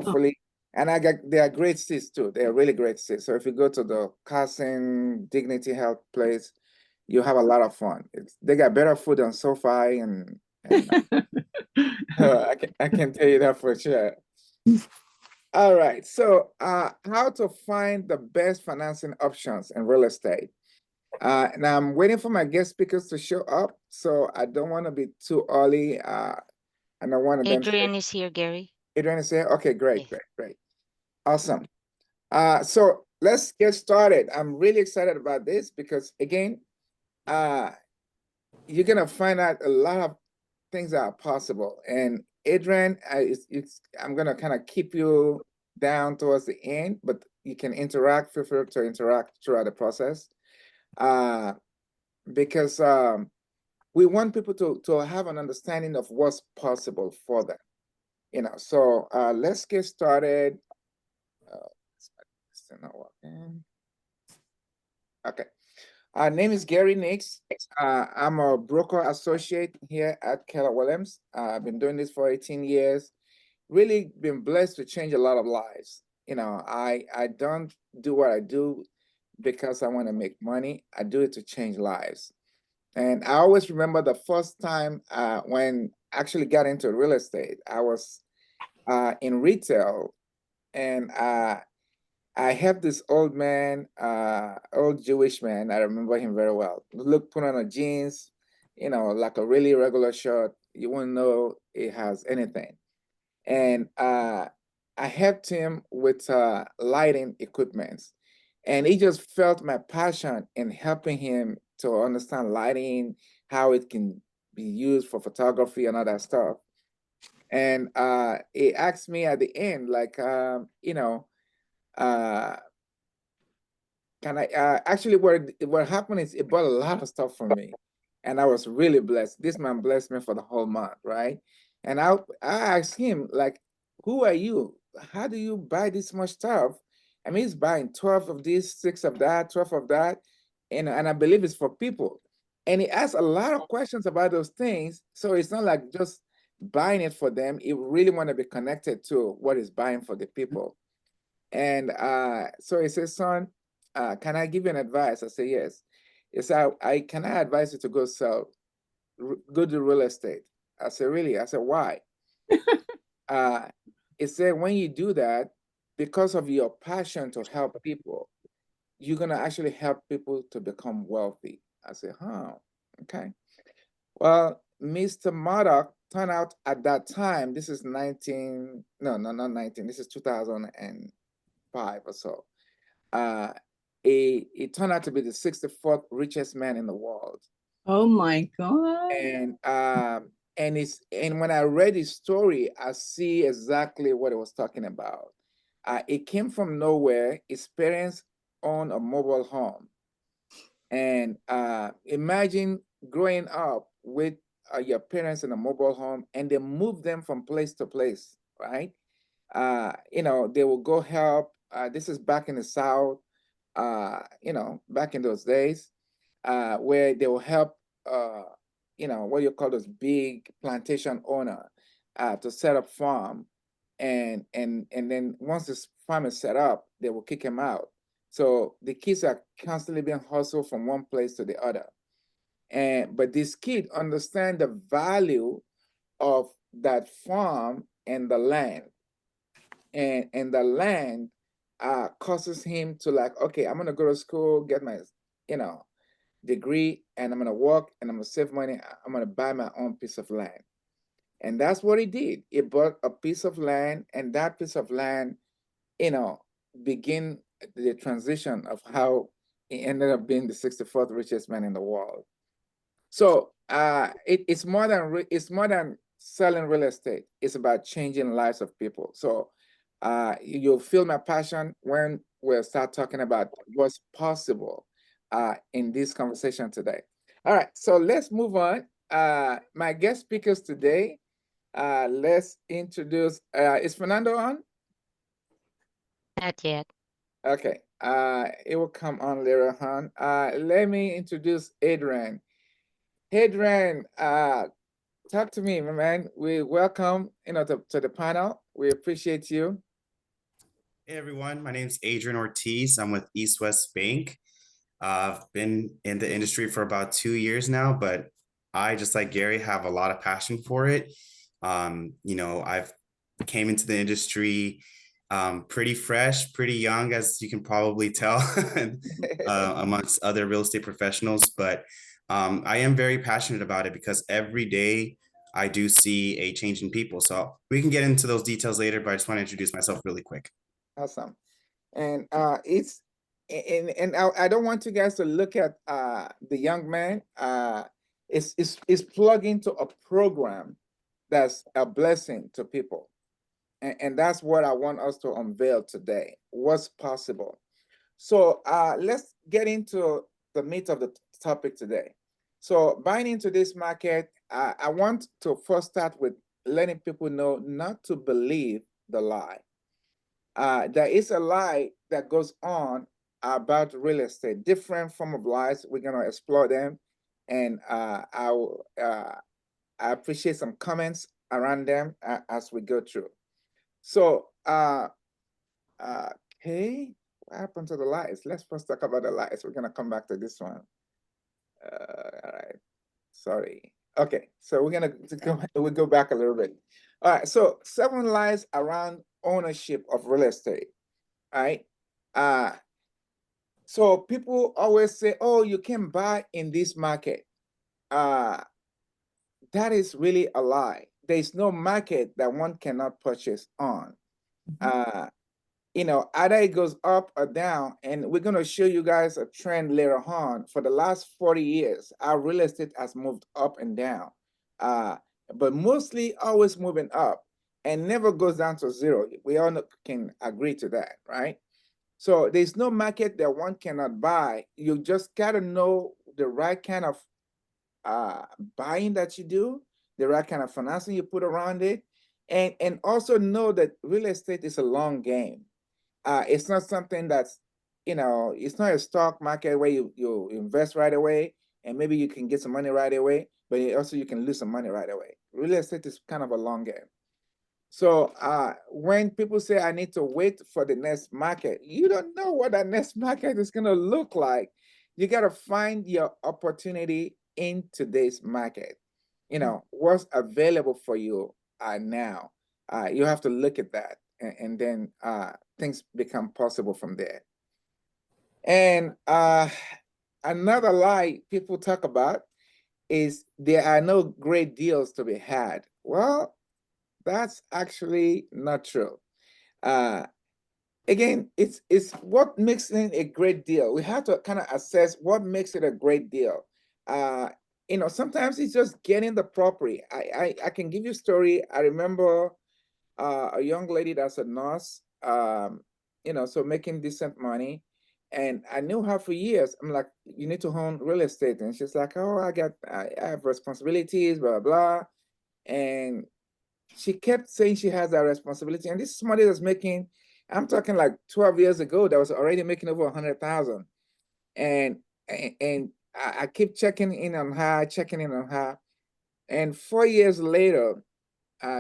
hopefully. And they are great seats too. They are really great seats. So if you go to the Carson Dignity Health place, you have a lot of fun. They got better food than SoFi, and I can tell you that for sure. All right. So how to find the best financing options in real estate. Now I'm waiting for my guest speakers to show up, so I don't want to be too early. And I want them to say, Adrian is here, Gary. Adrian is here. Okay, great, Yes. great, great. Awesome. So let's get started. I'm really excited about this because again, uh, you're gonna find out a lot of things that are possible. And Adrian, I'm gonna kind of keep you down towards the end, but you can interact, feel free to interact throughout the process. Uh, because we want people to have an understanding of what's possible for them. So let's get started. It's not working. Okay. Name is Gary Nix. I'm a broker associate here at Keller Williams. I've been doing this for 18 years. Really been blessed to change a lot of lives. I don't do what I do because I want to make money. I do it to change lives. And I always remember the first time when I actually got into real estate. I was in retail, and I have this old man, old Jewish man. I remember him very well. Look, put on a jeans, like a really regular shirt. You wouldn't know it has anything. And I helped him with lighting equipment. And he just felt my passion in helping him to understand lighting, how it can be used for photography and all that stuff. And he asked me at the end, like, uh, can I actually what happened is it bought a lot of stuff for me, and I was really blessed. This man blessed me for the whole month, right? And I asked him, like, who are you? How do you buy this much stuff? I mean, he's buying 12 of this, 6 of that, 12 of that, and I believe it's for people. And he asked a lot of questions about those things. So it's not like just buying it for them. He really want to be connected to what he's buying for the people. And so he says, son, can I give you an advice? I say, yes. He said, can I advise you to go do real estate? I said, really? I said, why? Uh, he said, when you do that, because of your passion to help people, you're going to actually help people to become wealthy. I said, huh, okay. Well, Mr. Murdoch turned out at that time, this is 19, no, not 19, this is 2005 or so. Uh, he turned out to be the 64th richest man in the world. Oh my God. And when I read his story, I see exactly what he was talking about. It came from nowhere. His parents owned a mobile home. And imagine growing up with your parents in a mobile home, and they move them from place to place, right? They will go help. This is back in the South, back in those days, where they will help, what you call those big plantation owner to set up farm, and then once this farm is set up, they will kick him out. So the kids are constantly being hustled from one place to the other. But this kid understand the value of that farm and the land, and the land causes him to, like, okay, I'm gonna go to school, get my you know degree, and I'm gonna work, and I'm gonna save money. I'm gonna buy my own piece of land. And that's what he did. He bought a piece of land, and that piece of land, you know begin the transition of how he ended up being the 64th richest man in the world. So it's more than selling real estate. It's about changing lives of people. So you'll feel my passion when we'll start talking about what's possible in this conversation today. All right, so let's move on. My guest speakers today, let's introduce, is Fernando on? Not yet. Okay, it will come on later on. Let me introduce Adrian. Adrian, talk to me, my man. We welcome, to the panel. We appreciate you. Hey everyone, my name's Adrian Ortiz. I'm with East West Bank. I've been in the industry for about 2 years now, but I, just like Gary, have a lot of passion for it. I've came into the industry pretty fresh, pretty young, as you can probably tell, amongst other real estate professionals. But I am very passionate about it because every day I do see a change in people. So we can get into those details later, but I just want to introduce myself really quick. Awesome. And it's and I don't want you guys to look at the young man. It's plugged into a program that's a blessing to people. And that's what I want us to unveil today. What's possible. So let's get into the meat of the topic today. So buying into this market, I want to first start with letting people know not to believe the lie. There is a lie that goes on about real estate, different form of lies. We're gonna explore them, and I appreciate some comments around them as we go through. So, okay, what happened to the lies? Let's first talk about the lies. We're gonna come back to this one. All right, sorry. Okay, so we're gonna we'll go back a little bit. All right, so 7 lies around ownership of real estate. All right. So people always say, oh, you can buy in this market. That is really a lie. There's no market that one cannot purchase on. Either it goes up or down, and we're going to show you guys a trend later on. For the last 40 years, our real estate has moved up and down, but mostly always moving up and never goes down to zero. We all can agree to that, right? So there's no market that one cannot buy. You just got to know the right kind of buying that you do, the right kind of financing you put around it, and also know that real estate is a long game. It's not something that's, it's not a stock market where you invest right away and maybe you can get some money right away, but also you can lose some money right away. Real estate is kind of a long game. So when people say I need to wait for the next market, you don't know what that next market is going to look like. You got to find your opportunity in today's market. What's available for you now. You have to look at that, and then things become possible from there. And another lie people talk about is there are no great deals to be had. Well, that's actually not true. Again, it's what makes it a great deal. We have to kind of assess what makes it a great deal. Sometimes it's just getting the property. I can give you a story. I remember a young lady that's a nurse, so making decent money. And I knew her for years. I'm like, you need to own real estate. And she's like, oh, I have responsibilities, blah, blah. And she kept saying she has that responsibility. And this is somebody that's making, I'm talking like 12 years ago, that was already making over 100,000. And I keep checking in on her. And 4 years later,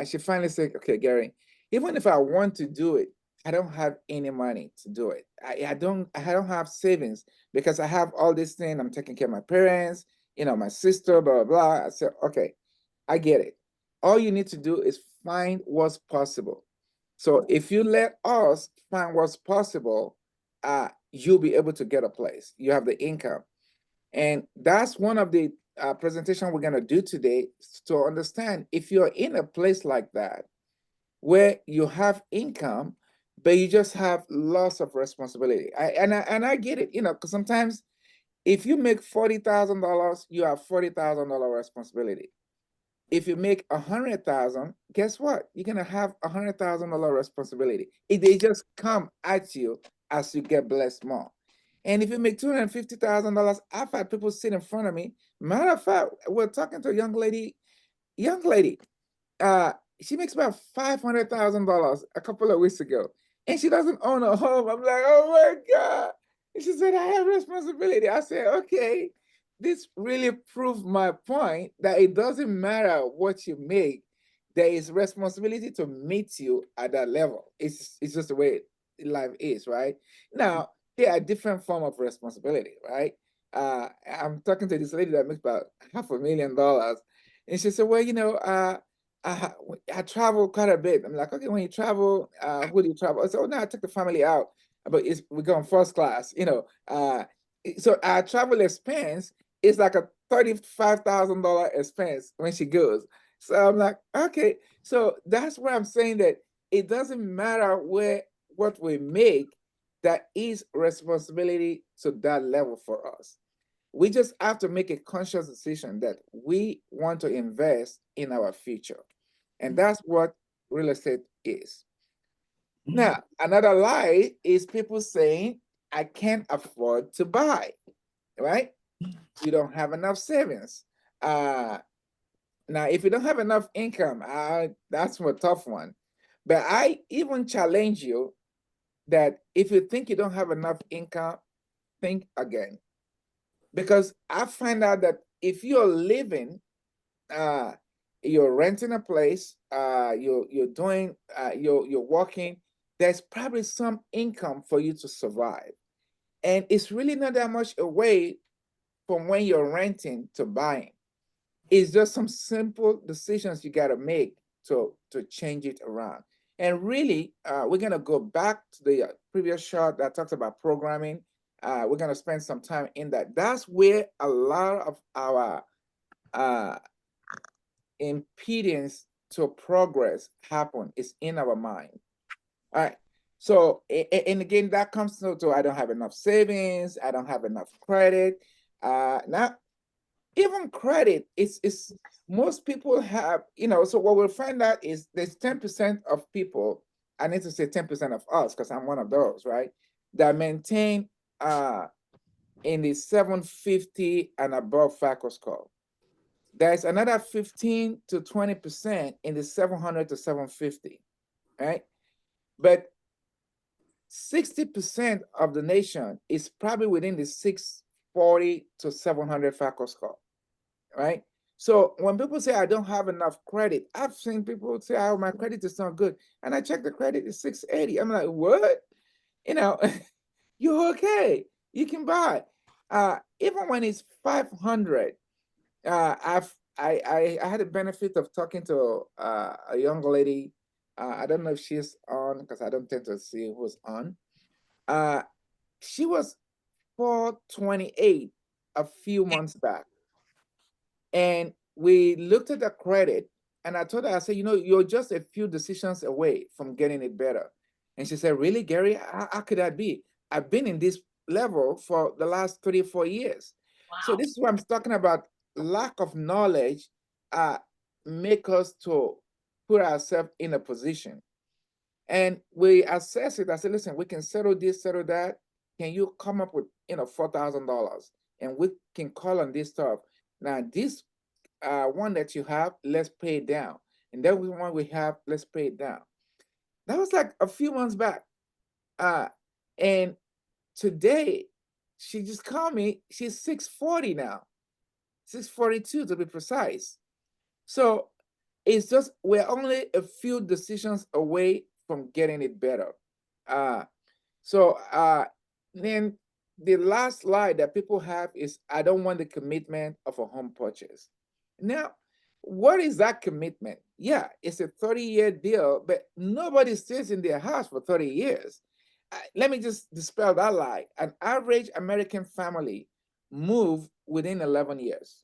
she finally said, okay, Gary, even if I want to do it, I don't have any money to do it. I don't have savings because I have all this thing. I'm taking care of my parents, my sister, blah, blah, blah. I said, okay, I get it. All you need to do is find what's possible. So if you let us find what's possible, you'll be able to get a place. You have the income. And that's one of the presentation we're going to do today, to understand if you're in a place like that, where you have income, but you just have lots of responsibility. I get it, because sometimes if you make $40,000, you have $40,000 responsibility. If you make 100,000, guess what? You're gonna have $100,000 responsibility. They just come at you as you get blessed more. And if you make $250,000, I've had people sit in front of me. Matter of fact, we're talking to a young lady. She makes about $500,000 a couple of weeks ago, and she doesn't own a home. I'm like, oh my God. And she said, I have responsibility. I said, okay. This really proved my point that it doesn't matter what you make. There is responsibility to meet you at that level. It's just the way life is, right? Now, there are different form of responsibility, right? I'm talking to this lady that makes about $500,000, and she said, well, I, I travel quite a bit. I'm like, okay, when you travel, who do you travel? I said, oh, no, I took the family out, but we're going first class, so our travel expense is like a $35,000 expense when she goes. So I'm like, okay. So that's where I'm saying that it doesn't matter what we make, that is responsibility to that level for us. We just have to make a conscious decision that we want to invest in our future. And that's what real estate is. Now, another lie is people saying, I can't afford to buy, right? You don't have enough savings. Now, if you don't have enough income, that's a tough one. But I even challenge you that if you think you don't have enough income, think again. Because I find out that if you're living, you're renting a place, you're working, there's probably some income for you to survive. And it's really not that much away from when you're renting to buying. It's just some simple decisions you got to make to change it around. And really, we're going to go back to the previous shot that talks about programming. We're going to spend some time in that. That's where a lot of our impedance to progress happen, is in our mind. All right. So, and again, that comes to I don't have enough savings, I don't have enough credit. Now, even credit is most people have, so what we'll find out is there's 10% of people, I need to say 10% of us, because I'm one of those, right? That maintain in the 750 and above FICO score. There's another 15 to 20% in the 700 to 750, right? But 60% of the nation is probably within the 640 to 700 FICO score, right? So when people say I don't have enough credit, I've seen people say, oh, my credit is not good. And I check the credit is 680. I'm like, what? You're okay. You can buy. Even when it's 500, I had the benefit of talking to a young lady. I don't know if she's on, because I don't tend to see who's on. She was 428 a few months back, and we looked at the credit, and I told her, I said, you're just a few decisions away from getting it better. And she said, really, Gary, how could that be? I've been in this level for the last 34 years. Wow. So this is what I'm talking about. Lack of knowledge make us to put ourselves in a position. And we assess it. I said, listen, we can settle this, settle that. Can you come up with, $4,000? And we can call on this stuff. Now, this one that you have, let's pay it down. And then one we have, let's pay it down. That was like a few months back. And today, she just called me. She's 640 now. 642 to be precise. So it's just, we're only a few decisions away from getting it better. Then the last lie that people have is, I don't want the commitment of a home purchase. Now, what is that commitment? Yeah, it's a 30-year deal, but nobody stays in their house for 30 years. Let me just dispel that lie. An average American family move within 11 years.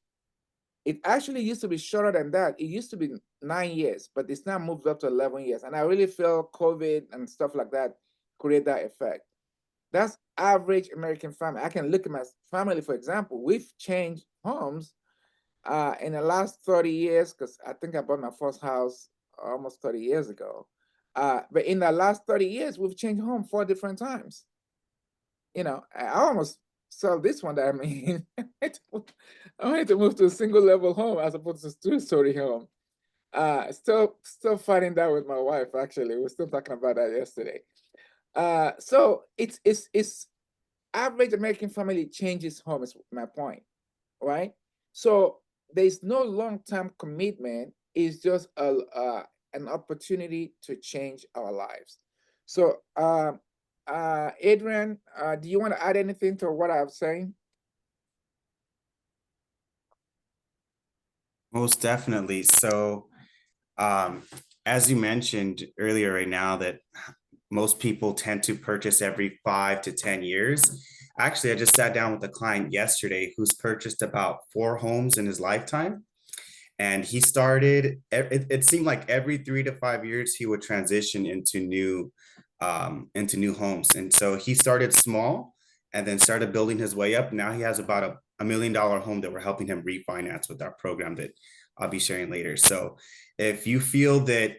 It actually used to be shorter than that. It used to be 9 years, but it's now moved up to 11 years. And I really feel COVID and stuff like that create that effect. That's average American family. I can look at my family, for example. We've changed homes in the last 30 years, because I think I bought my first house almost 30 years ago. But in the last 30 years, we've changed home 4 different times. I almost sell this one that I'm in. I wanted to move to a single level home as opposed to a 2-story home. Still fighting that with my wife, actually. We're still talking about that yesterday. So it's average American family changes home, is my point, right? So there's no long-term commitment. It's just an opportunity to change our lives. So Adrian, do you want to add anything to what I'm saying? Most definitely. So, as you mentioned earlier, right now, that most people tend to purchase every 5 to 10 years. Actually, I just sat down with a client yesterday who's purchased about 4 homes in his lifetime. And he started, it seemed like every 3 to 5 years, he would transition into new homes. And so he started small and then started building his way up. Now he has about a $1 million home that we're helping him refinance with our program that I'll be sharing later. So if you feel that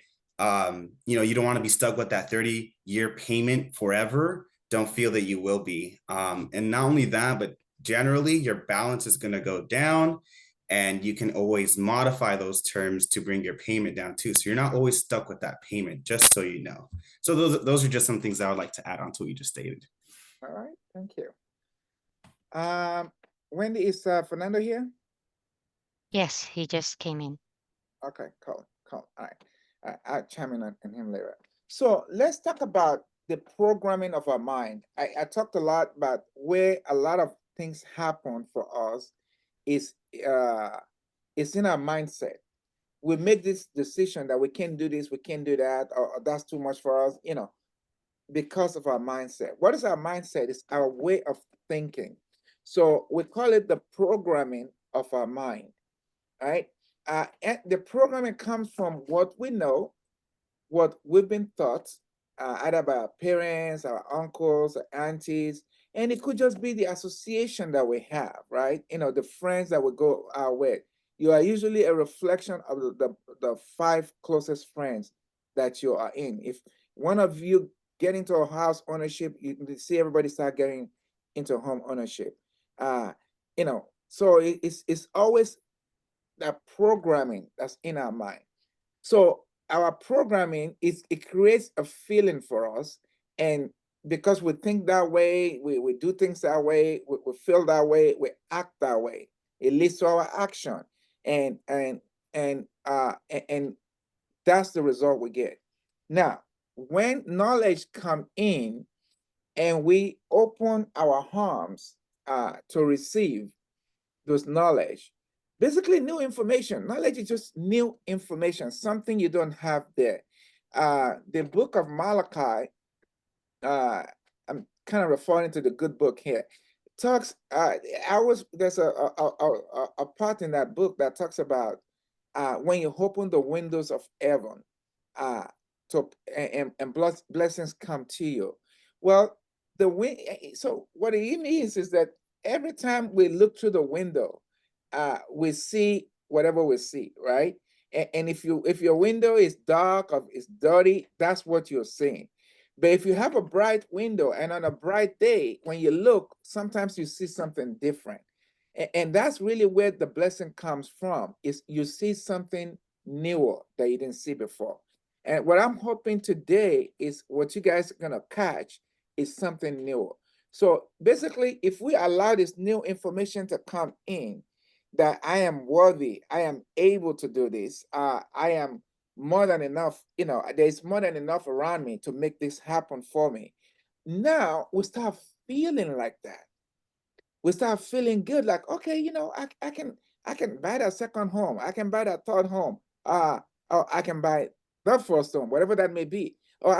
you don't want to be stuck with that 30-year payment forever, don't feel that you will be. And not only that, but generally your balance is going to go down, and you can always modify those terms to bring your payment down too. So you're not always stuck with that payment, just so you know. So those are just some things I would like to add on to what you just stated. All right, thank you. Wendy, is Fernando here? Yes, he just came in. Okay, cool. All right. I'll chime in on him later. So let's talk about the programming of our mind. I talked a lot about where a lot of things happen for us is it's in our mindset. We make this decision that we can't do this, we can't do that, or that's too much for us, because of our mindset. What is our mindset? It's our way of thinking. So we call it the programming of our mind, right? And the programming comes from what we know, what we've been taught, either by our parents, our uncles, our aunties, and it could just be the association that we have, right? The friends that we go out with. You are usually a reflection of the 5 closest friends that you are in. If one of you get into a house ownership, you see everybody start getting into home ownership. So it's always that programming that's in our mind. So our programming it creates a feeling for us, and because we think that way, we do things that way, we feel that way, we act that way. It leads to our action, and that's the result we get. Now, when knowledge come in, and we open our arms to receive those knowledge, basically new information. Knowledge is just new information, something you don't have there. The book of Malachi, I'm kind of referring to the good book here, talks, there's a part in that book that talks about when you open the windows of heaven, and blessings come to you. Well, so what it means is that every time we look through the window, we see whatever we see, right? And if your window is dark or it's dirty, that's what you're seeing. But if you have a bright window, and on a bright day, when you look, sometimes you see something different. And that's really where the blessing comes from, is you see something newer that you didn't see before. And what I'm hoping today is what you guys are gonna catch is something new. So basically, if we allow this new information to come in, that I am worthy, I am able to do this, I am more than enough, there's more than enough around me to make this happen for me. Now we start feeling like that. We start feeling good, like, okay, I can buy that second home, I can buy that third home, or I can buy the first home, whatever that may be, or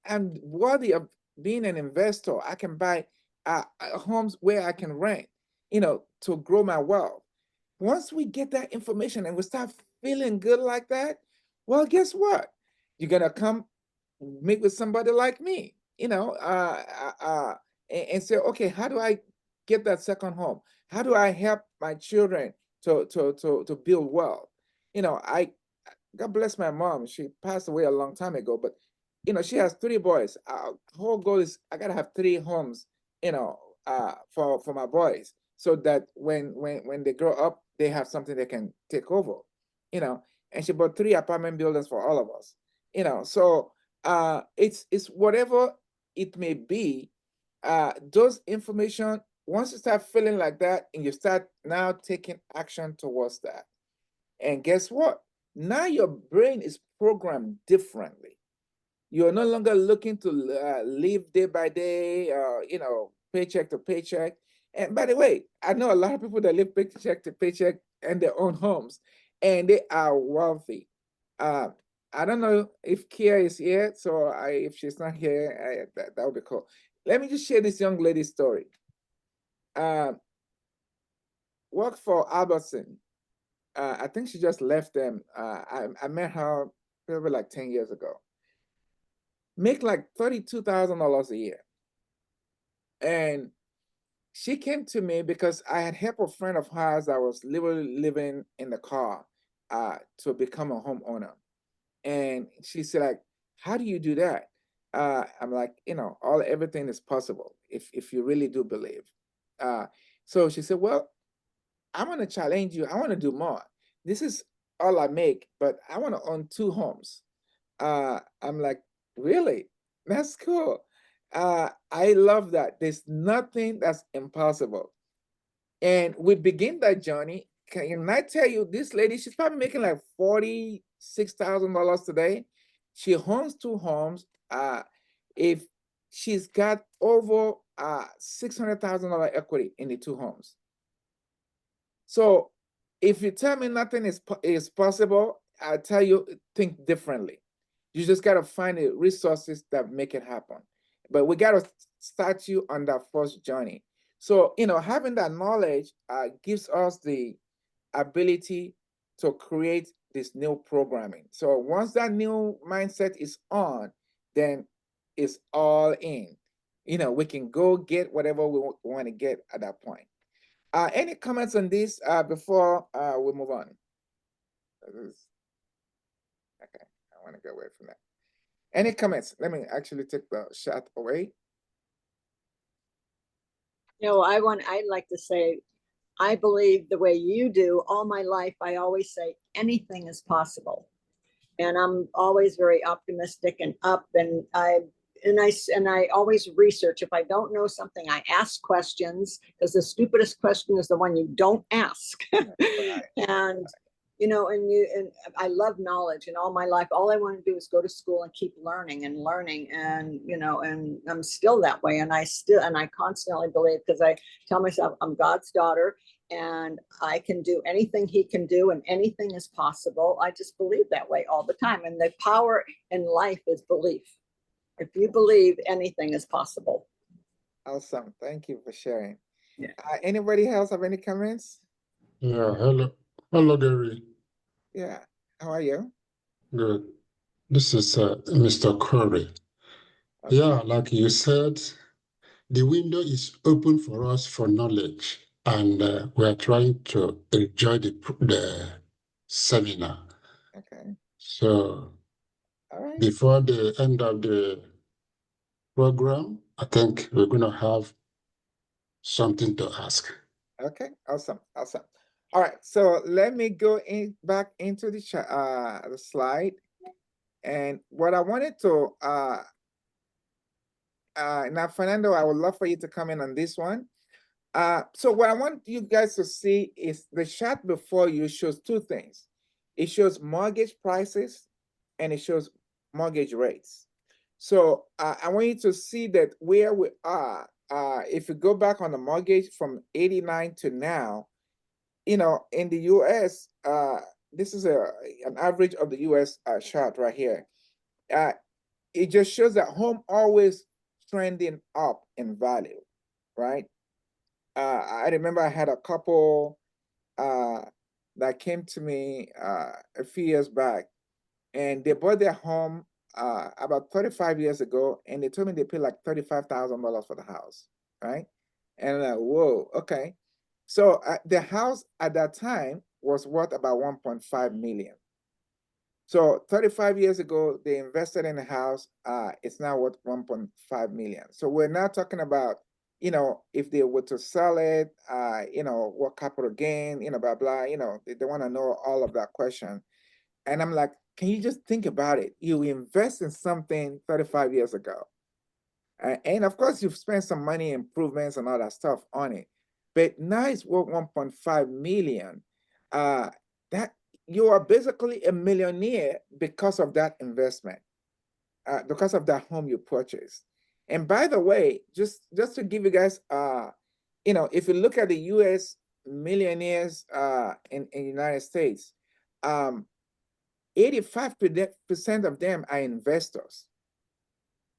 I'm worthy of being an investor. I can buy homes where I can rent, to grow my wealth. Once we get that information and we start feeling good like that, well, guess what? You're gonna come meet with somebody like me, and say, okay, how do I get that second home? How do I help my children to build wealth? I God bless my mom. She passed away a long time ago, but she has 3 boys. Our whole goal is I gotta have 3 homes, for my boys, so that when they grow up, they have something they can take over, And she bought 3 apartment buildings for all of us, So it's whatever it may be. Those information, once you start feeling like that, and you start now taking action towards that, and guess what? Now your brain is programmed differently. You're no longer looking to live day by day, paycheck to paycheck. And by the way, I know a lot of people that live paycheck to paycheck in their own homes, and they are wealthy. I don't know if Kia is here, so if she's not here, that would be cool. Let me just share this young lady's story. Worked for Albertson. I think she just left them. I met her probably like 10 years ago. Make like $32,000 a year. And she came to me because I had helped a friend of hers that was literally living in the car to become a homeowner. And she said, like, how do you do that? I'm like, everything is possible if you really do believe. So she said, well, I'm going to challenge you. I want to do more. This is all I make, but I want to own 2 homes. I'm like, really? That's cool. I love that. There's nothing that's impossible. And we begin that journey. Can I tell you, this lady, she's probably making like $46,000 today. She owns 2 homes. If she's got over $600,000 equity in the 2 homes. So if you tell me nothing is possible, I tell you, think differently. You just got to find the resources that make it happen. But we got to start you on that first journey. So, having that knowledge gives us the ability to create this new programming. So once that new mindset is on, then it's all in. We can go get whatever we want to get at that point. Any comments on this before we move on? Okay, I want to get away from that. Any comments? Let me actually take the shot away. I'd like to say, I believe the way you do. All my life, I always say anything is possible. And I'm always very optimistic and up, and I always research. If I don't know something, I ask questions, because the stupidest question is the one you don't ask. And and I love knowledge, and all my life, all I want to do is go to school and keep learning, and and I'm still that way. And I constantly believe, because I tell myself I'm God's daughter, and I can do anything he can do, and anything is possible. I just believe that way all the time. And the power in life is belief. If you believe, anything is possible. Awesome. Thank you for sharing. Yeah. Anybody else have any comments? Yeah, hello, Gary. Yeah, how are you? Good. This is Mr. Curry. Okay. Yeah, like you said, the window is open for us for knowledge, and we are trying to enjoy the seminar. Okay. So All right. before the end of the program, I think we're going to have something to ask. Okay, awesome. All right, so let me go back into the slide. And what I wanted to now, Fernando, I would love for you to come in on this one. So what I want you guys to see is the chart before you shows 2 things. It shows mortgage prices and it shows mortgage rates. So I want you to see that where we are, if you go back on the mortgage from 89 to now, in the US, this is an average of the US chart right here. It just shows that home always trending up in value, right? I remember I had a couple that came to me a few years back, and they bought their home about 35 years ago, and they told me they paid like $35,000 for the house, right? And I'm like, whoa, okay. So the house at that time was worth about 1.5 million. So 35 years ago, they invested in a house. It's now worth 1.5 million. So we're now talking about, if they were to sell it, what capital gain, blah, blah, they want to know all of that question. And I'm like, can you just think about it? You invest in something 35 years ago. And of course, you've spent some money, improvements and all that stuff on it. But now it's worth 1.5 million. That you are basically a millionaire because of that investment. because of that home you purchased. And by the way, just to give you guys, you know, if you look at the U.S. millionaires in United States, 85% of them are investors,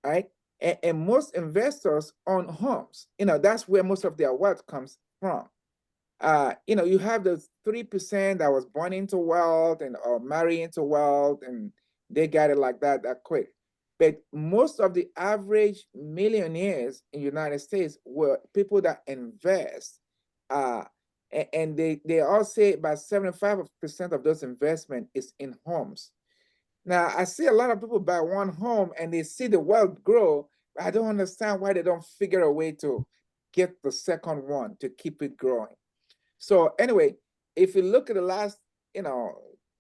right? And most investors own homes. You know, that's where most of their wealth comes from. You know, you have those 3% that was born into wealth and or marry into wealth, and they got it like that quick. But most of the average millionaires in the United States were people that invest. And they all say about 75% of those investment is in homes. Now, I see a lot of people buy one home and they see the wealth grow, but I don't understand why they don't figure a way to get the second one to keep it growing. So anyway, if you look at the last, you know,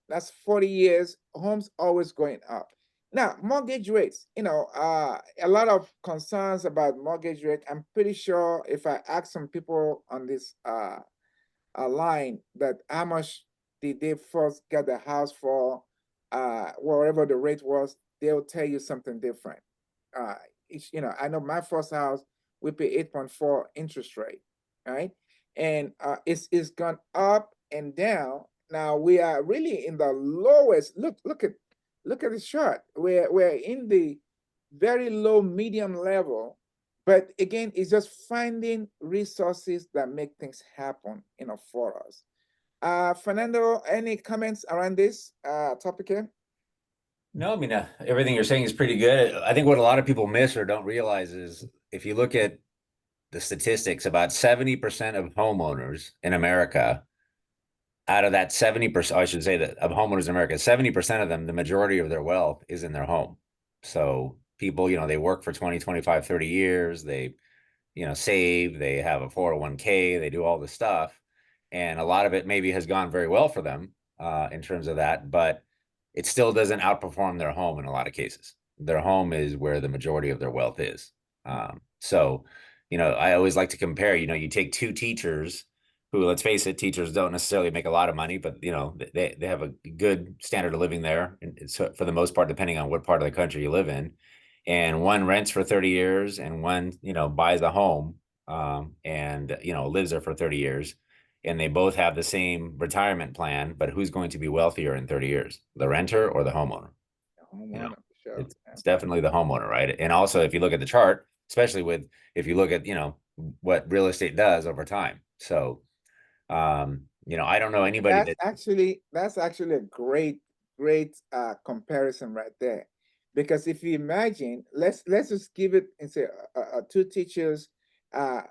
last 40 years, homes always going up. Now, mortgage rates, you know, a lot of concerns about mortgage rate. I'm pretty sure if I ask some people on this line that how much did they first get the house for, whatever the rate was, they'll tell you something different. You know, I know my first house, we pay 8.4 interest rate, right? And it's gone up and down. Now we are really in the lowest. Look at the chart. We're in the very low medium level, but again, it's just finding resources that make things happen, you know, for us. Fernando, any comments around this topic here? No, I mean, everything you're saying is pretty good. I think what a lot of people miss or don't realize is if you look at the statistics, about 70% of homeowners in America, out of that 70%, I should say that of homeowners in America, 70% of them, the majority of their wealth is in their home. So people, you know, they work for 20, 25, 30 years, they, you know, save, they have a 401k, they do all this stuff. And a lot of it maybe has gone very well for them in terms of that, but it still doesn't outperform their home in a lot of cases. Their home is where the majority of their wealth is. So, you know, I always like to compare, you know, you take two teachers who, let's face it, teachers don't necessarily make a lot of money, but, you know, they have a good standard of living there. And so for the most part, depending on what part of the country you live in, and one rents for 30 years and one, you know, buys a home and, you know, lives there for 30 years. And they both have the same retirement plan, but who's going to be wealthier in 30 years, the renter or the homeowner? Homeowner, You know, for sure. it's definitely the homeowner, right? And also, if you look at the chart, especially if you look at, you know, what real estate does over time. So, you know, I don't know anybody That's actually a great comparison right there, because if you imagine, let's just give it and say two teachers,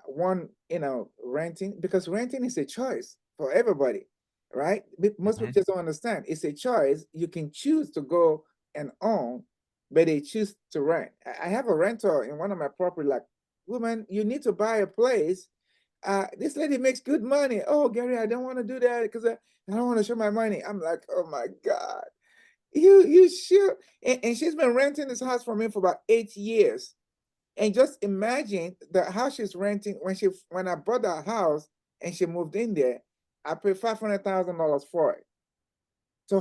one, you know, renting, because renting is a choice for everybody, right? Most people just don't understand. It's a choice. You can choose to go and own, but they choose to rent. I have a rental in one of my property, like, woman, you need to buy a place. This lady makes good money. Oh, Gary, I don't want to do that because I don't want to show my money. I'm like, oh my God, you sure? And she's been renting this house from me for about 8 years. And just imagine the house she's renting when I bought that house and she moved in there, I paid $500,000 for it. So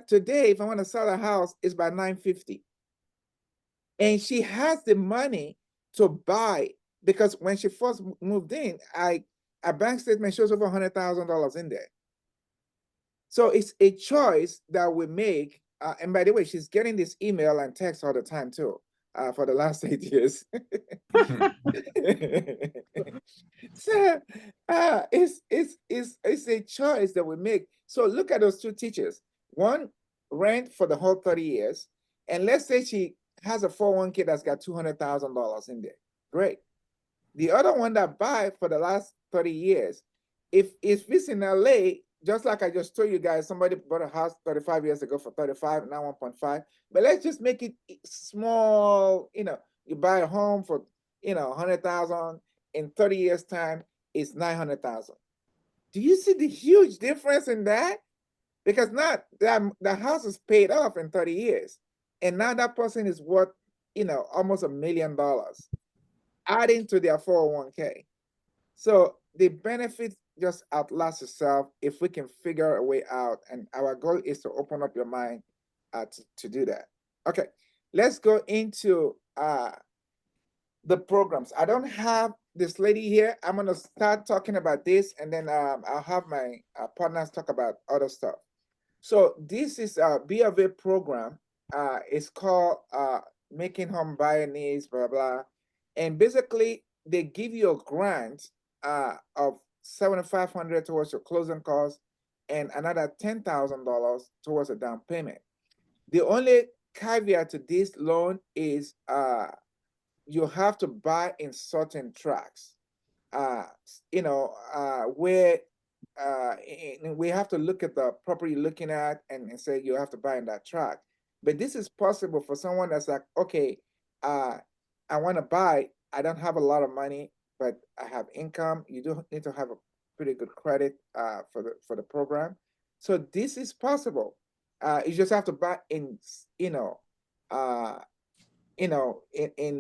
today, if I want to sell a house, it's by $950,000. And she has the money to buy, because when she first moved in, a bank statement shows over $100,000 in there. So it's a choice that we make. And by the way, she's getting this email and text all the time too, for the last 8 years. So it's a choice that we make. So look at those two teachers. One rent for the whole 30 years. And let's say she has a 401k that's got $200,000 in there. Great. The other one that buy for the last 30 years, if it's in LA, just like I just told you guys, somebody bought a house 35 years ago for 35, now 1.5. But let's just make it small. You know, you buy a home for, you know, 100,000. In 30 years time, it's 900,000. Do you see the huge difference in that? Because now the house is paid off in 30 years. And now that person is worth, you know, almost $1 million, adding to their 401k. So the benefits just outlast itself if we can figure a way out. And our goal is to open up your mind to do that. Okay, let's go into the programs. I don't have this lady here. I'm gonna start talking about this, and then I'll have my partners talk about other stuff. So this is a B of A program. It's called Making Home Buyer Needs, blah, blah. And basically, they give you a grant of $7,500 towards your closing costs and another $10,000 towards a down payment. The only caveat to this loan is you have to buy in certain tracks. Where we have to look at the property you're looking at and say you have to buy in that track. But this is possible for someone that's like, okay, I want to buy. I don't have a lot of money, but I have income. You do need to have a pretty good credit for the program. So this is possible. You just have to buy in, in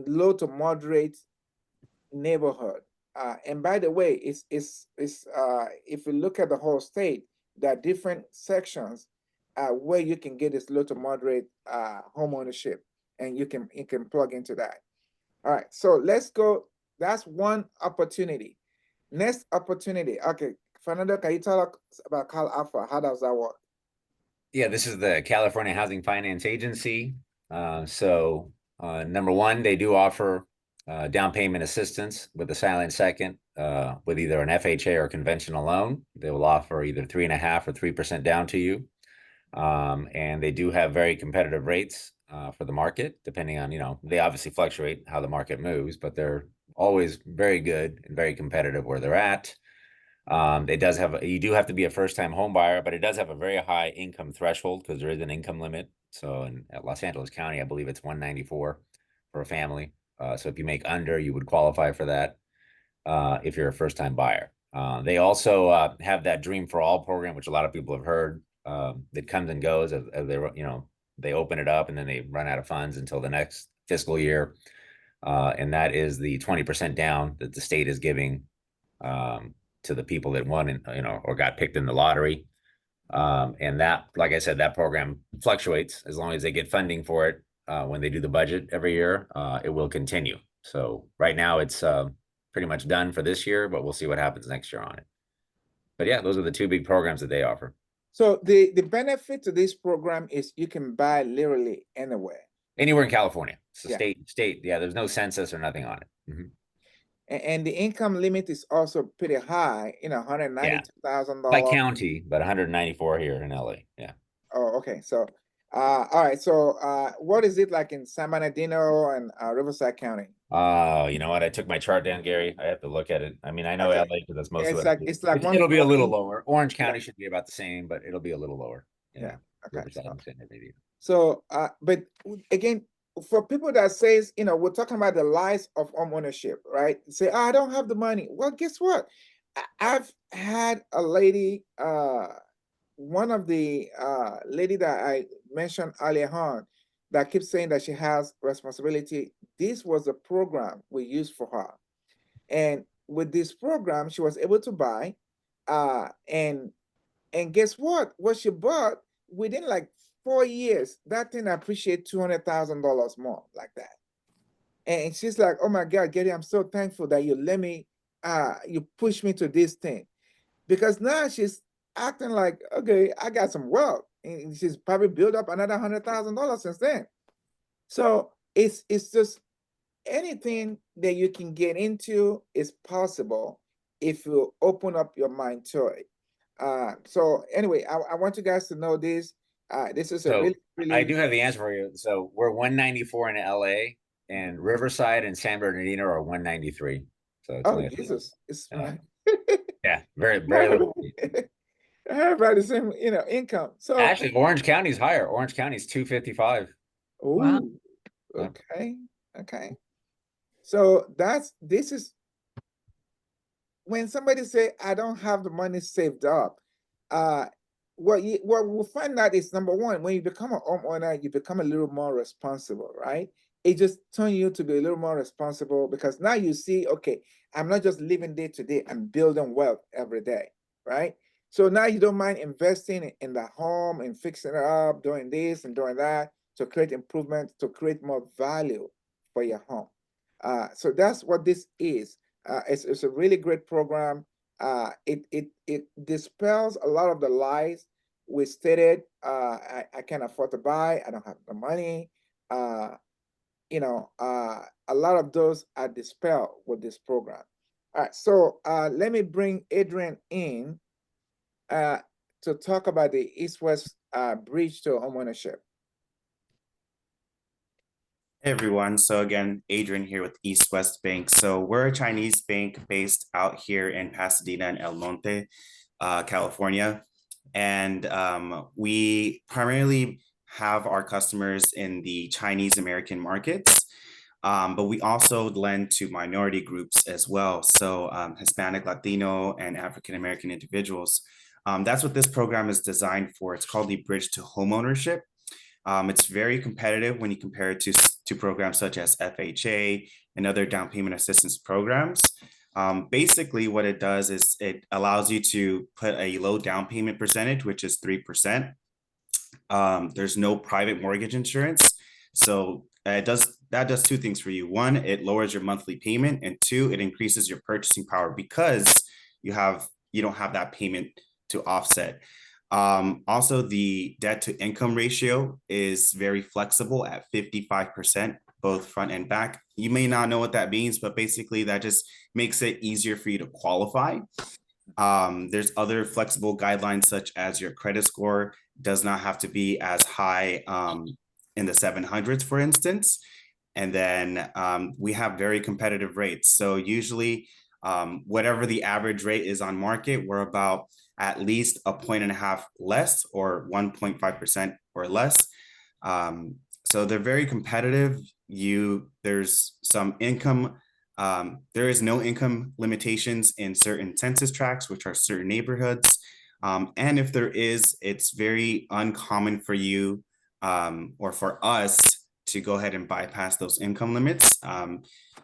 low to moderate neighborhood. And by the way, it's if you look at the whole state, there are different sections where you can get this low to moderate home ownership, and you can plug into that. All right, so let's go. That's one opportunity. Next opportunity. Okay, Fernando, can you tell us about CalAlpha? How does that work? Yeah, this is the California Housing Finance Agency. Number one, they do offer down payment assistance with a silent second with either an FHA or conventional loan. They will offer either 3.5% or 3% down to you. And they do have very competitive rates for the market, depending on, they obviously fluctuate how the market moves, but they're always very good and very competitive where they're at. It does have, you do have to be a first-time home buyer, but it does have a very high income threshold because there is an income limit. So at Los Angeles County, I believe it's 194 for a family. So if you make under, you would qualify for that if you're a first-time buyer. They also have that Dream for All program, which a lot of people have heard. That comes and goes as they open it up and then they run out of funds until the next fiscal year. And that is the 20% down that the state is giving to the people that won, or got picked in the lottery. And that, like I said, that program fluctuates as long as they get funding for it. When they do the budget every year, it will continue. So right now it's pretty much done for this year, but we'll see what happens next year on it. But yeah, those are the two big programs that they offer. So the benefit to this program is you can buy literally anywhere. Anywhere in California. It's a Yeah. state. Yeah, there's no census or nothing on it. And the income limit is also pretty high, $192,000. By county, but 194 here in LA. Yeah. Oh, okay. So, all right. So, what is it like in San Bernardino and Riverside County? You know what? I took my chart down, Gary. I have to look at it. I mean, I know Okay. LA because that's most It's of like it. it's like It'll be a little 140. lower. Orange County should be about the same, but it'll be a little lower. Yeah. Okay. Riverside and San Bernardino. So, but again, for people that says, we're talking about the lies of home ownership, right? Say, I don't have the money. Well, guess what? I've had a lady, one of the lady that I mentioned earlier on, that keeps saying that she has responsibility. This was a program we used for her. And with this program, she was able to buy, and guess what? What she bought within like 4 years, that thing appreciate $200,000 more like that. And she's like, oh my God, Gary, I'm so thankful that you let me, you push me to this thing. Because now she's acting like, okay, I got some wealth. And she's probably built up another $100,000 since then. So it's just anything that you can get into is possible if you open up your mind to it. So anyway, I want you guys to know this. This is So a really I do have the answer for you. So we're 194 in LA, and Riverside and San Bernardino are 193. So it's only Jesus, it's yeah, very little. Everybody the same, income. So Actually, Orange County is higher. Orange County is 255. Wow. Okay. So this is when somebody say, I don't have the money saved up. What we'll find out is, number one, when you become a homeowner, you become a little more responsible, right? It just turns you to be a little more responsible because now you see, okay, I'm not just living day to day, I'm building wealth every day, right? So now you don't mind investing in the home and fixing it up, doing this and doing that. to create improvement, to create more value for your home. So that's what this is. It's a really great program. It dispels a lot of the lies we stated. I can't afford to buy. I don't have the money. A lot of those are dispelled with this program. All right, so let me bring Adrian in to talk about the East-West bridge to homeownership. Hey everyone. So again, Adrian here with East West Bank. So we're a Chinese bank based out here in Pasadena and El Monte, California. And we primarily have our customers in the Chinese American markets, but we also lend to minority groups as well. So Hispanic, Latino, and African American individuals. That's what this program is designed for. It's called the Bridge to Homeownership. It's very competitive when you compare it to programs such as FHA and other down payment assistance programs. Basically, what it does is it allows you to put a low down payment percentage, which is 3%. There's no private mortgage insurance. So that does two things for you. One, it lowers your monthly payment, and two, it increases your purchasing power because you don't have that payment to offset. Also, the debt to income ratio is very flexible at 55%, both front and back. You may not know what that means, but basically that just makes it easier for you to qualify. There's other flexible guidelines, such as your credit score does not have to be as high in the 700s, for instance. And then we have very competitive rates. So usually whatever the average rate is on market, we're about at least 1.5 points less, or 1.5% or less. So they're very competitive. There's some income. There is no income limitations in certain census tracts, which are certain neighborhoods. And if there is, it's very uncommon for you or for us to go ahead and bypass those income limits.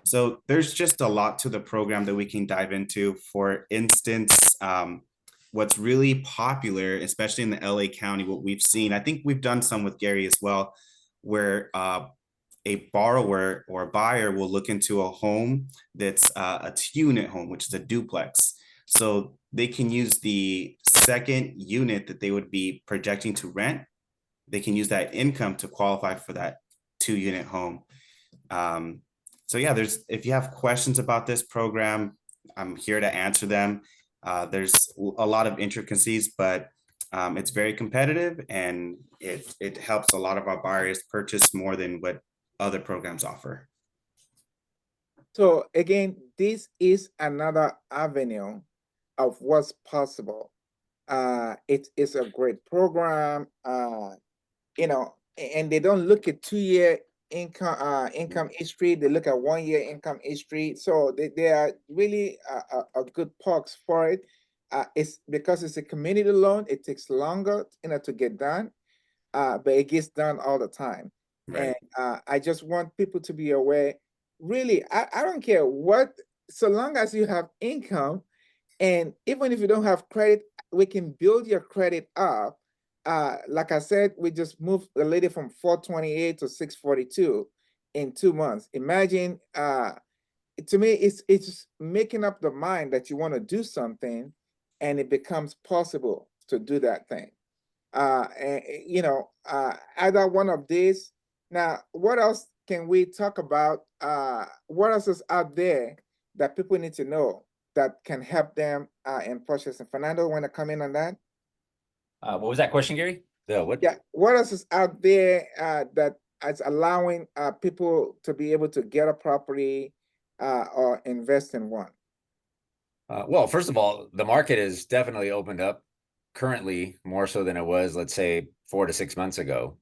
So there's just a lot to the program that we can dive into. For instance, what's really popular, especially in the LA County, what we've seen, I think we've done some with Gary as well, where a borrower or a buyer will look into a home that's a 2-unit home, which is a duplex. So they can use the second unit that they would be projecting to rent. They can use that income to qualify for that 2-unit home. So yeah, if you have questions about this program, I'm here to answer them. There's a lot of intricacies, but it's very competitive, and it helps a lot of our buyers purchase more than what other programs offer. So again, this is another avenue of what's possible. It is a great program, and they don't look at 2-year income history. They look at 1-year income history. So they are really a good perks for it. It's because it's a community loan. It takes longer, to get done, but it gets done all the time. Right. And I just want people to be aware. Really, I don't care what, so long as you have income, and even if you don't have credit, we can build your credit up. Like I said, we just moved the lady from 428 to 642 in 2 months. Imagine, to me, it's just making up the mind that you want to do something, and it becomes possible to do that thing. Either one of these. Now, what else can we talk about? What else is out there that people need to know that can help them in purchasing? Fernando, want to come in on that? What was that question, Gary? What? Yeah, what else is out there that is allowing people to be able to get a property or invest in one? Well, first of all, the market has definitely opened up currently, more so than it was, let's say, 4 to 6 months ago.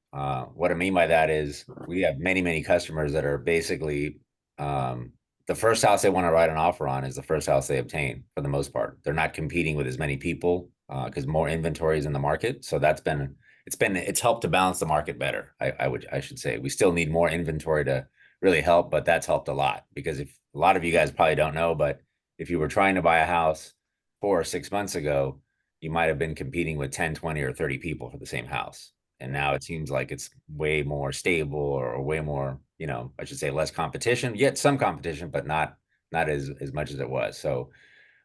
What I mean by that is we have many customers that are basically the first house they want to write an offer on is the first house they obtain, for the most part. They're not competing with as many people because more inventory is in the market. So it's helped to balance the market better. I should say we still need more inventory to really help, but that's helped a lot, because if a lot of you guys probably don't know, but if you were trying to buy a house 4 or 6 months ago, you might have been competing with 10, 20, or 30 people for the same house. And now it seems like it's way more stable or way more, I should say less competition, yet some competition, but not as much as it was. So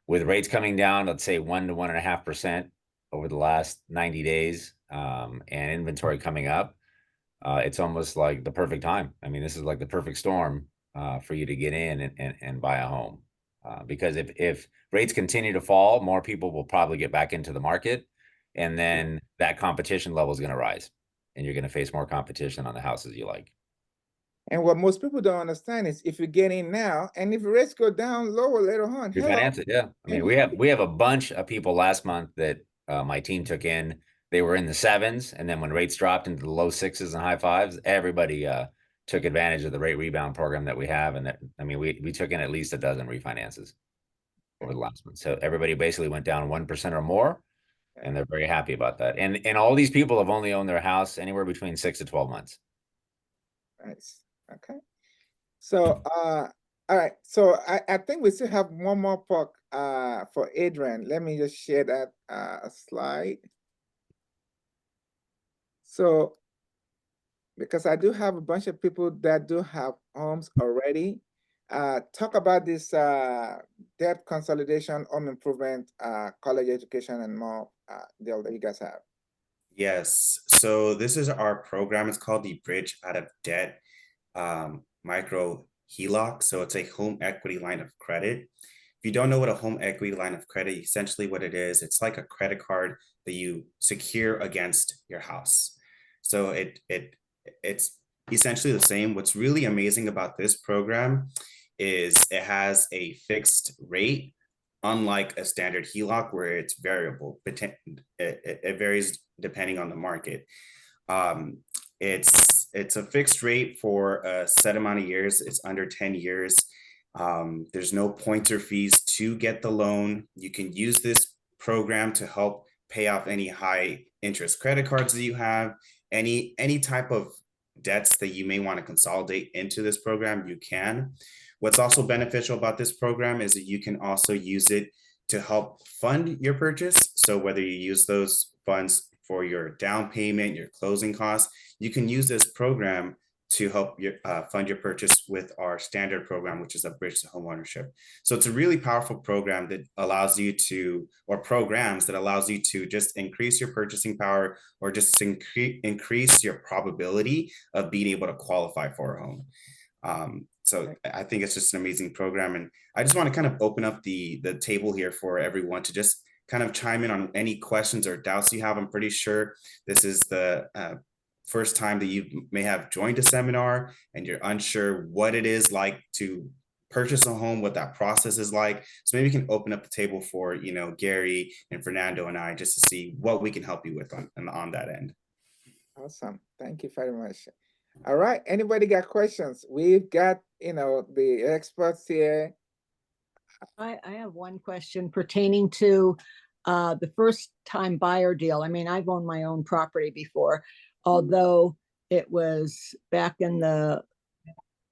with rates coming down, let's say 1 to 1.5% over the last 90 days, and inventory coming up, it's almost like the perfect time. I mean, this is like the perfect storm for you to get in and buy a home. Because if rates continue to fall, more people will probably get back into the market, and then that competition level is going to rise, and you're going to face more competition on the houses you like. And what most people don't understand is if you get in now, and if rates go down lower later on, Refinance it, yeah. I mean, we have a bunch of people last month that my team took in. They were in the 7s, and then when rates dropped into the low 6s and high 5s, everybody took advantage of the rate rebound program that we have. And that, I mean, we took in at least a dozen refinances over the last month. So everybody basically went down 1% or more, and they're very happy about that. And all these people have only owned their house anywhere between 6 to 12 months. Nice. Okay. So all right. So I think we still have one more for Adrian. Let me just share that slide. So because I do have a bunch of people that do have homes already. Talk about this debt consolidation, home improvement, college education, and more deal that you guys have. Yes. So this is our program. It's called the Bridge Out of Debt Micro HELOC. So it's a home equity line of credit. If you don't know what a home equity line of credit, essentially what it is, it's like a credit card that you secure against your house. So it's essentially the same. What's really amazing about this program is it has a fixed rate, unlike a standard HELOC where it's variable. It varies depending on the market. It's a fixed rate for a set amount of years. It's under 10 years. There's no points or fees to get the loan. You can use this program to help pay off any high interest credit cards that you have, any type of debts that you may want to consolidate into this program, you can. What's also beneficial about this program is that you can also use it to help fund your purchase. So whether you use those funds for your down payment, your closing costs, you can use this program to help you fund your purchase with our standard program, which is a Bridge to Homeownership. So it's a really powerful program that allows you to, or programs that allows you to just increase your purchasing power or just increase your probability of being able to qualify for a home. So I think it's just an amazing program. And I just want to kind of open up the table here for everyone to just kind of chime in on any questions or doubts you have. I'm pretty sure this is the first time that you may have joined a seminar and you're unsure what it is like to purchase a home, what that process is like. So maybe we can open up the table for, Gary and Fernando and I just to see what we can help you with on that end. Awesome. Thank you very much. All right. Anybody got questions? We've got, the experts here. I have one question pertaining to the first time buyer deal. I mean, I've owned my own property before, although it was back in the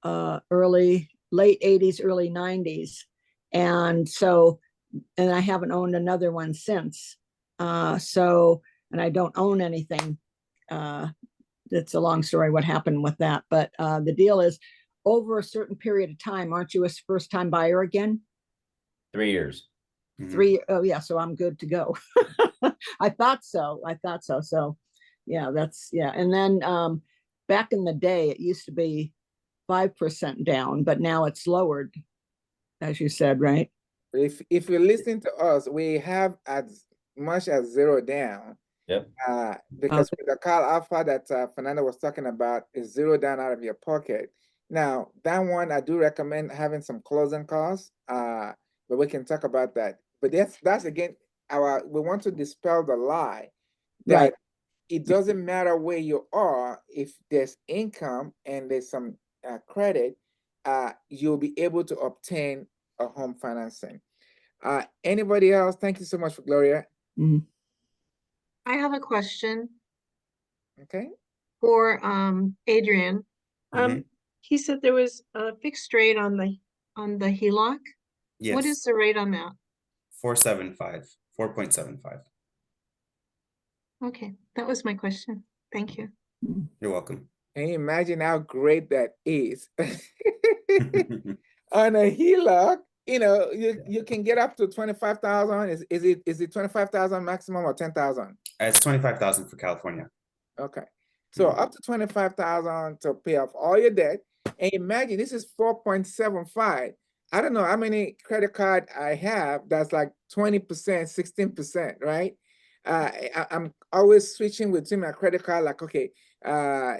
late 80s, early 90s. And I haven't owned another one since. And I don't own anything. It's a long story what happened with that. But the deal is, over a certain period of time, aren't you a first time buyer again? 3 years. 3, oh yeah, so I'm good to go. I thought so. So yeah, and then back in the day it used to be 5% down, but now it's lowered, as you said, right? If you listen to us, we have as much as 0 down. Yep. Because with the Cal Alpha that Fernando was talking about is 0 down out of your pocket. Now that one I do recommend having some closing costs, but we can talk about that. But that's again we want to dispel the lie that Right. It doesn't matter where you are. If there's income and there's some credit, you'll be able to obtain a home financing. Anybody else? Thank you so much, Gloria. Mhm. I have a question Okay. for Adrian. Mhm. He said there was a fixed rate on the HELOC. Yes. What is the rate on that? 4.75. Okay, that was my question. Thank you. You're welcome. Can you imagine how great that is? On a HELOC, you can get up to 25,000. Is it 25,000 maximum or 10,000? It's 25,000 for California. Okay. So Mhm. up to 25,000 to pay off all your debt. And imagine this is 4.75. I don't know how many credit card I have that's like 20%, 16%, right? I'm always switching between my credit card, like, okay, I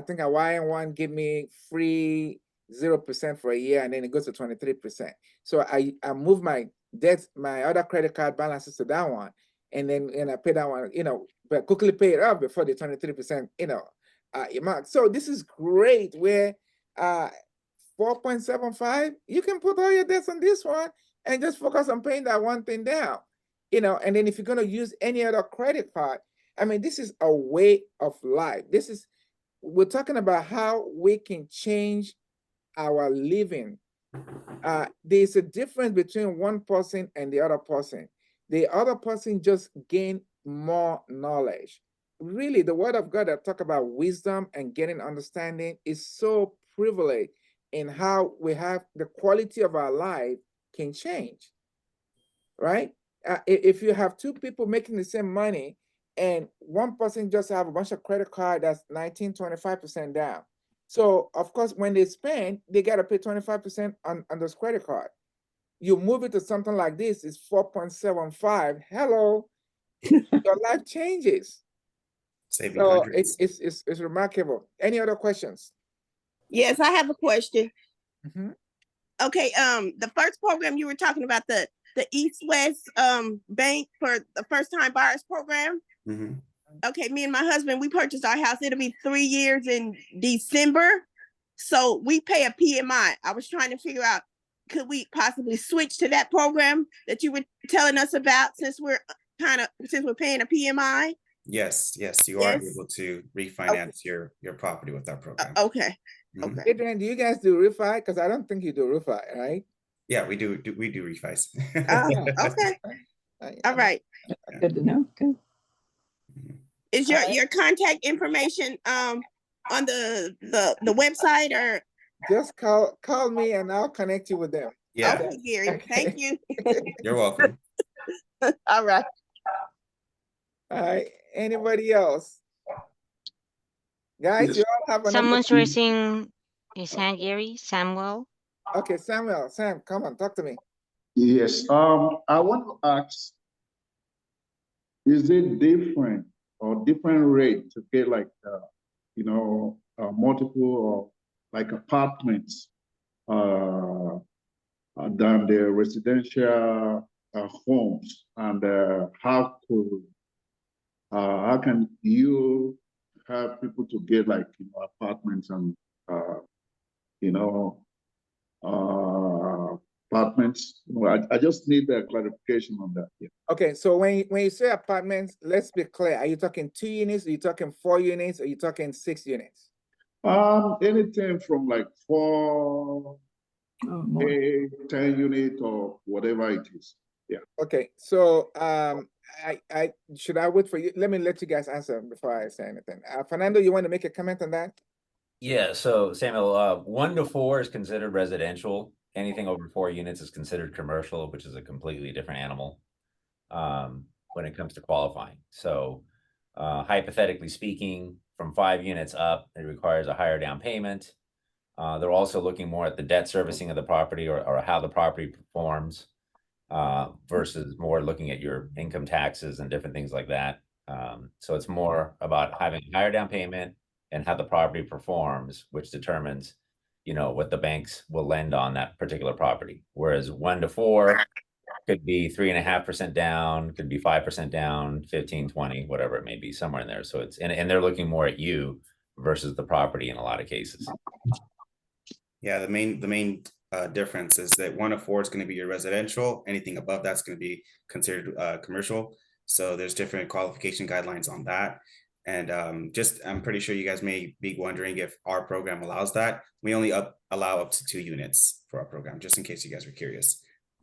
think a YN1 give me free 0% for a year, and then it goes to 23%. So I move my debt, my other credit card balances to that one, and I pay that one, but quickly pay it off before the 23%, amount. So this is great where 4.75, you can put all your debts on this one and just focus on paying that one thing down. And then if you're going to use any other credit card, I mean, this is a way of life. We're talking about how we can change our living. There's a difference between one person and the other person. The other person just gain more knowledge. Really, the word of God that talk about wisdom and getting understanding is so privileged in how we have the quality of our life can change, right? If you have two people making the same money and one person just have a bunch of credit card that's 19, 25% down. So of course, when they spend, they got to pay 25% on those credit card. You move it to something like this, it's 4.75. Hello, your life changes. Saving So hundreds. it's remarkable. Any other questions? Yes, I have a question. Mhm. Okay, the first program you were talking about, the East West Bank for the first time buyers program. Mhm. Okay, me and my husband, we purchased our house. It'll be 3 years in December. So we pay a PMI. I was trying to figure out, could we possibly switch to that program that you were telling us about since we're paying a PMI? Yes, you are Yes. able to refinance your property with that program. Okay. Mhm. Okay. Adrian, do you guys do refi? Because I don't think you do refi, right? Yeah, we do refis. Okay. All right. Good to know. Good. Is your contact information on the website or? Just call me and I'll connect you with them. Yeah, Okay, Gary. Thank you. you're welcome. All right. All right. Anybody else? Guys, Yes. you all have another. Someone's raising his hand, Gary. Samuel. Okay, Sam, come on, talk to me. Yes, I want to ask, is it different or different rate to get like, multiple or like apartments than the residential homes? And how can you have people to get like, apartments and, apartments? I just need a clarification on that. Yeah. Okay, so when you say apartments, let's be clear. Are you talking 2 units? Are you talking 4 units? Are you talking 6 units? Anything from like 4, 8, 10 unit or whatever it is. Yeah. Okay, so I should I wait for you? Let me let you guys answer before I say anything. Fernando, you want to make a comment on that? Yeah, so Samuel, 1 to 4 is considered residential. Anything over 4 units is considered commercial, which is a completely different animal when it comes to qualifying. So hypothetically speaking, from 5 units up, it requires a higher down payment. They're also looking more at the debt servicing of the property or how the property performs versus more looking at your income taxes and different things like that. So it's more about having a higher down payment and how the property performs, which determines, what the banks will lend on that particular property. Whereas 1 to 4 could be 3.5% down, could be 5% down, 15, 20, whatever it may be, somewhere in there. So it's, and they're looking more at you versus the property in a lot of cases. Yeah, the main difference is that 1 to 4 is going to be your residential. Anything above that's going to be considered commercial. So there's different qualification guidelines on that. And I'm pretty sure you guys may be wondering if our program allows that. We only allow up to 2 units for our program, just in case you guys are curious.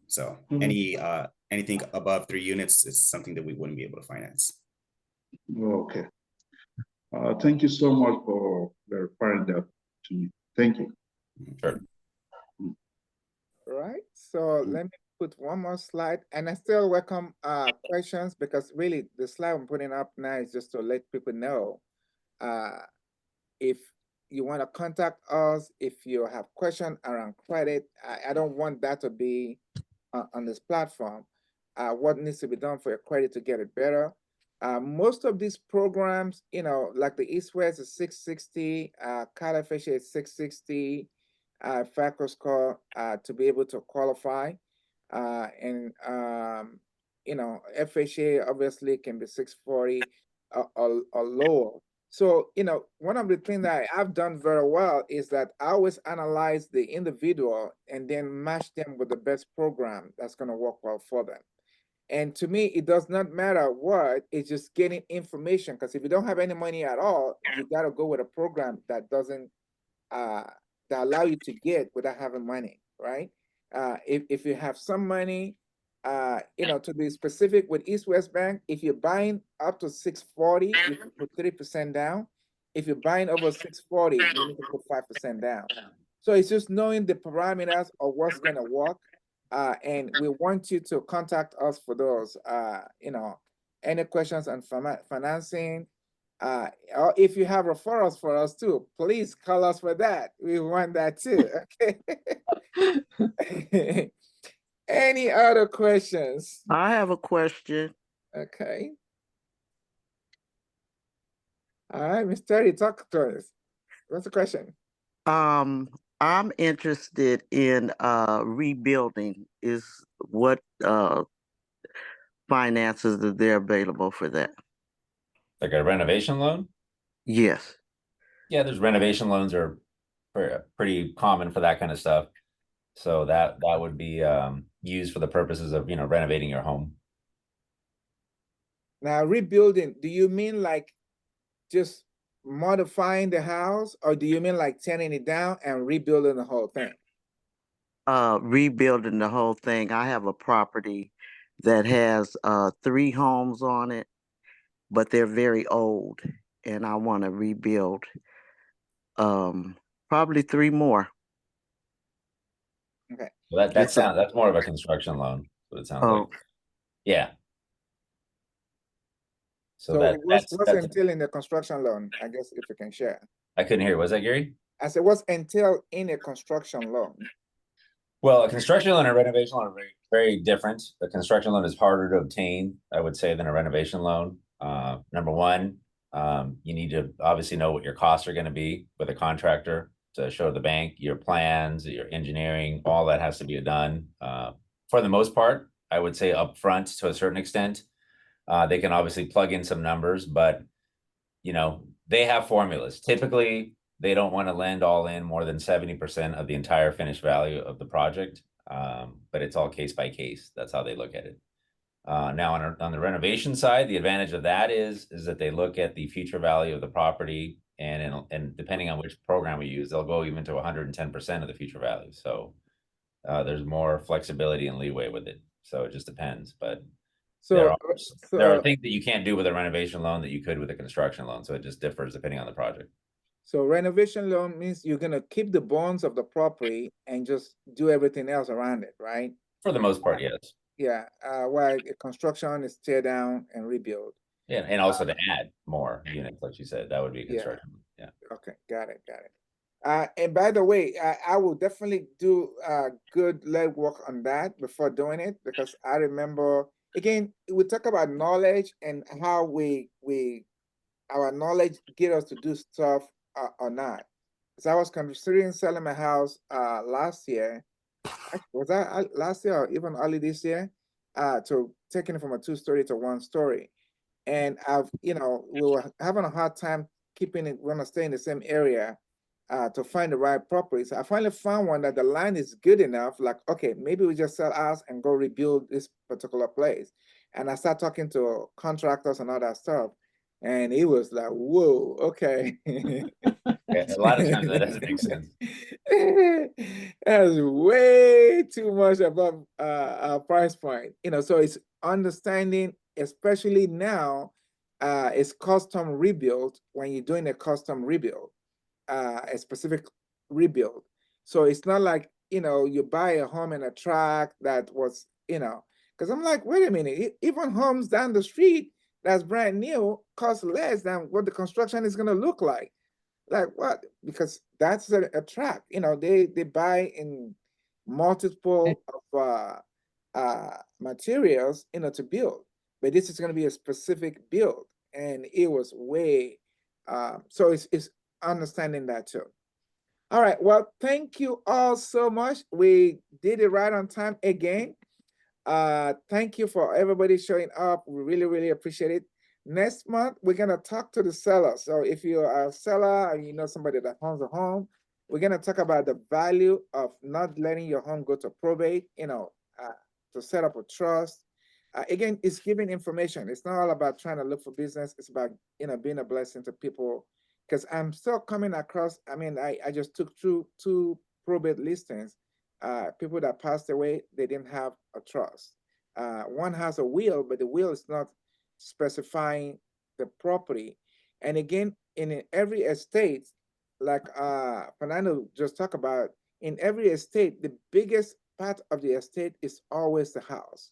So anything above 3 units is something that we wouldn't be able to finance. Okay. Thank you so much for verifying that to me. Thank you. Sure. Right. So let me put one more slide, and I still welcome questions, because really the slide I'm putting up now is just to let people know if you want to contact us, if you have questions around credit. I don't want that to be on this platform. What needs to be done for your credit to get it better? Most of these programs, you know, like the East West is 660, CalFHA is 660, FICO score to be able to qualify. And you know, FHA obviously can be 640 or lower. So, you know, one of the things that I've done very well is that I always analyze the individual and then match them with the best program that's going to work well for them. And to me, it does not matter what, it's just getting information. Because if you don't have any money at all, you got to go with a program that doesn't, that allow you to get without having money, right? If you have some money, you know, to be specific with East West Bank, if you're buying up to 640, you can put 3% down. If you're buying over 640, you need to put 5% down. So it's just knowing the parameters of what's going to work. And we want you to contact us for those. You know, any questions on financing, or if you have referrals for us too, please call us for that. We want that too. Okay. Any other questions? I have a question. Okay. All right, Ms. Terry, talk to us. What's the question? I'm interested in rebuilding. Is what finances are there available for that? Like a renovation loan? Yes. Yeah, there's renovation loans are pretty common for that kind of stuff. So that would be used for the purposes of, you know, renovating your home. Now, rebuilding, do you mean like just modifying the house, or do you mean like tearing it down and rebuilding the whole thing? Rebuilding the whole thing. I have a property that has 3 homes on it, but they're very old, and I want to rebuild probably 3 more. Okay. Well, that's more of a construction loan. What it sounds like. Yeah. So what's entailing the construction loan? I guess if you can share. I couldn't hear. Was that Gary? I said, what's entailed in a construction loan? Well, a construction loan and a renovation loan are very, very different. The construction loan is harder to obtain, I would say, than a renovation loan. Number one, you need to obviously know what your costs are going to be with a contractor to show the bank your plans, your engineering, all that has to be done. For the most part, I would say upfront to a certain extent. They can obviously plug in some numbers, but you know, they have formulas. Typically, they don't want to lend all in more than 70% of the entire finished value of the project. But it's all case by case. That's how they look at it. Now on the renovation side, the advantage of that is that they look at the future value of the property, and depending on which program we use, they'll go even to 110% of the future value. So there's more flexibility and leeway with it. So it just depends. But there are things that you can't do with a renovation loan that you could with a construction loan. So it just differs depending on the project. So renovation loan means you're gonna keep the bones of the property and just do everything else around it, right? For the most part, yes. Yeah. While construction is tear down and rebuild. Yeah, and also to add more units, like you said, that would be construction. Yeah. Okay, got it. And by the way, I will definitely do good legwork on that before doing it, because I remember, again, we talk about knowledge and how our knowledge get us to do stuff or not. Because I was considering selling my house last year. Was that last year or even early this year? To taking it from a 2-story to 1-story. And we were having a hard time keeping it, want to stay in the same area to find the right property. So I finally found one that the land is good enough, like, okay, maybe we just sell ours and go rebuild this particular place. And I started talking to contractors and all that stuff. And it was like, whoa, okay. A lot of times that doesn't make sense. That's way too much above our price point. So it's understanding, especially now is custom rebuild when you're doing a custom rebuild, a specific rebuild. So it's not like, you know, you buy a home in a tract that was, you know, because I'm like, wait a minute, even homes down the street that's brand new cost less than what the construction is going to look like. Like what? Because that's a tract, you know, they buy in multiple of materials, you know, to build. But this is going to be a specific build, and it was way. So it's understanding that too. All right. Well, thank you all so much. We did it right on time again. Thank you for everybody showing up. We really appreciate it. Next month, we're gonna talk to the seller. So if you are a seller and you know somebody that owns a home, we're gonna talk about the value of not letting your home go to probate, you know, to set up a trust. Again, it's giving information. It's not all about trying to look for business. It's about, you know, being a blessing to people. Because I'm still coming across, I mean, I just took two probate listings. People that passed away, they didn't have a trust. One has a will, but the will is not specifying the property. And again, in every estate, like Fernando just talked about, in every estate, the biggest part of the estate is always the house.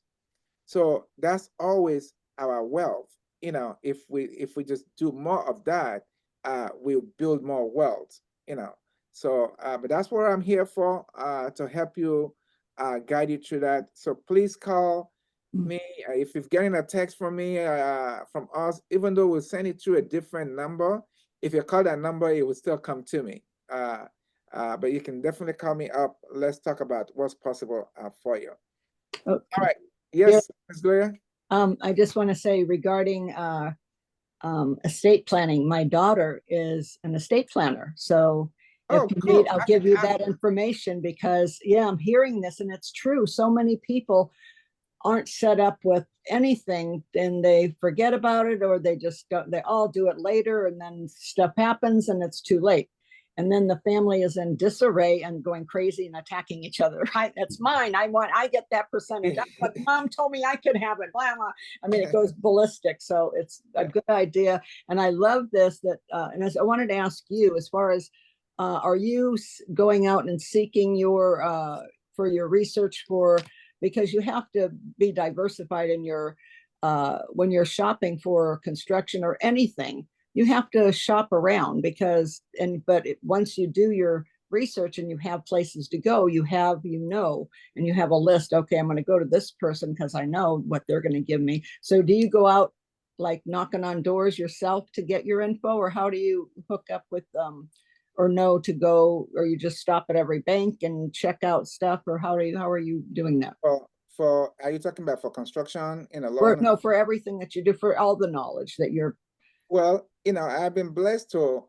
So that's always our wealth. You know, if we just do more of that, we'll build more wealth, you know. So, but that's what I'm here for, to help you, guide you through that. So please call me if you're getting a text from me, from us, even though we'll send it through a different number. If you call that number, it will still come to me. But you can definitely call me up. Let's talk about what's possible for you. Okay. All right. Yes, Ms. Gloria. I just want to say regarding estate planning, my daughter is an estate planner. So if you need, I'll give you that information because, yeah, I'm hearing this and it's true. So many people aren't set up with anything and they forget about it, or they just don't, they all do it later and then stuff happens and it's too late. And then the family is in disarray and going crazy and attacking each other. Right? That's mine. I get that percentage. But mom told me I could have it. Blah, blah. I mean, it goes ballistic. So it's a good idea. And I love this that, and as I wanted to ask you, as far as, are you going out and seeking your, for your research for, because you have to be diversified in your, when you're shopping for construction or anything, you have to shop around because, but once you do your research and you have places to go, you have, and you have a list. Okay, I'm going to go to this person because I know what they're going to give me. So do you go out like knocking on doors yourself to get your info, or how do you hook up with or know to go, or you just stop at every bank and check out stuff, or how are you doing that? Are you talking about for construction in a loan? No, for everything that you do, for all the knowledge that you're. Well, I've been blessed to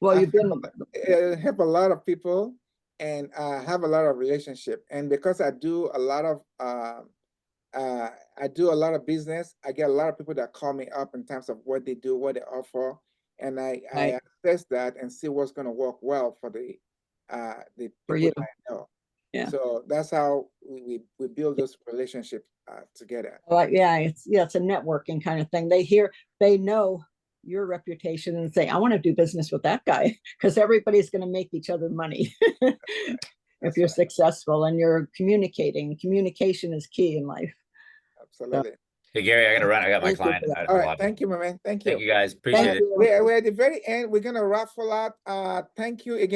well, you've been help a lot of people and have a lot of relationship. And because I do a lot of business, I get a lot of people that call me up in terms of what they do, what they offer, and I assess that and see what's going to work well for the people that I know. Yeah. So that's how we build this relationship together. Yeah, it's a networking kind of thing. They know your reputation and say, I want to do business with that guy, because everybody's going to make each other money if you're successful and you're communicating. Communication is key in life. Absolutely. So, hey, Gary, I got to run. I got my client. All right. Thank you, my man. Thank you. Thank you, guys. Appreciate it. We're at the very end. We're going to raffle out. Thank you again.